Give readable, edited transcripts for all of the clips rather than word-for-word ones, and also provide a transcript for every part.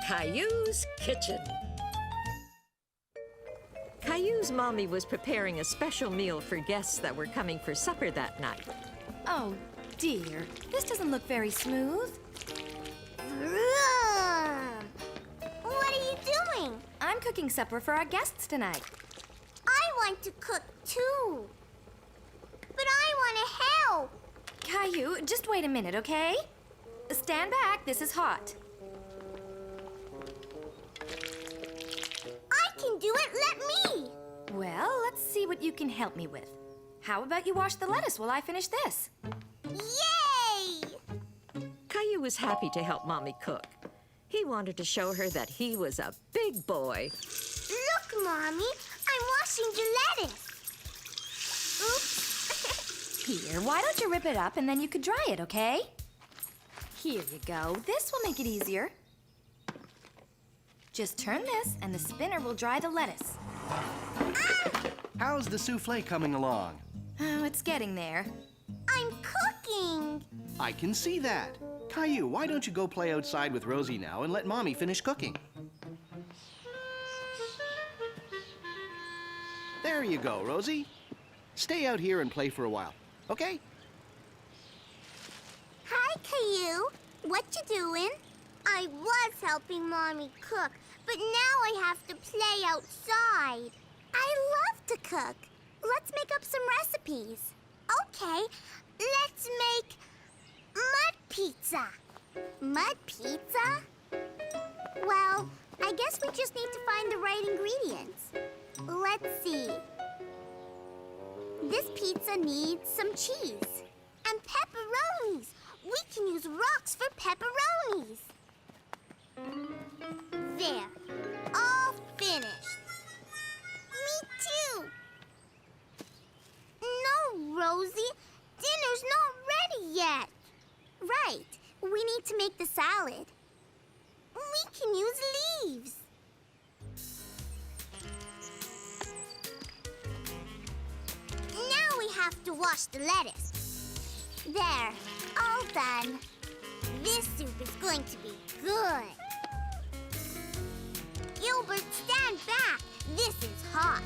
Caillou's kitchen. Caillou's mommy was preparing a special meal for guests that were coming for supper that night. Oh, dear. This doesn't look very smooth. Vroom. What are you doing? I'm cooking supper for our guests tonight. I want to cook too. But I want to help. Caillou, just wait a minute, okay? Stand back. This is hot. I can do it. Let me. Well, let's see what you can help me with. How about you wash the lettuce while I finish this? Yay! Caillou was happy to help Mommy cook. He wanted to show her that he was a big boy. Look, Mommy. I'm washing the lettuce. Oops. Here, why don't you rip it up and then you could dry it, okay? Here you go. This will make it easier. Just turn this and the spinner will dry the lettuce. How's the souffle coming along? Oh, it's getting there. I'm cooking. I can see that. Caillou, why don't you go play outside with Rosie now and let Mommy finish cooking? There you go, Rosie. Stay out here and play for a while, okay? Hi, Caillou. What you doing? I was helping Mommy cook, but now I have to play outside. I love to cook. Let's make up some recipes. Okay, let's make mud pizza. Mud pizza? Well, I guess we just need to find the right ingredients. Let's see. This pizza needs some cheese and pepperonis. We can use rocks for pepperonis. There, all finished. Me too. No, Rosie, dinner's not ready yet. Right, we need to make the salad. We can use leaves. Now we have to wash the lettuce. There, all done. This soup is going to be good. Gilbert, stand back. This is hot.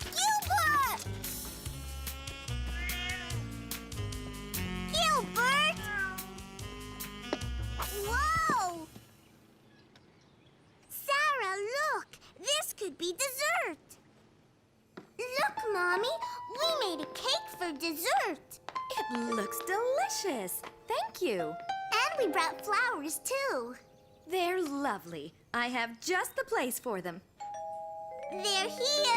Gilbert! Gilbert! Whoa! Sarah, look. This could be dessert. Look, Mommy. We made a cake for dessert. It looks delicious. Thank you. And we brought flowers, too. They're lovely. I have just the place for them. They're here.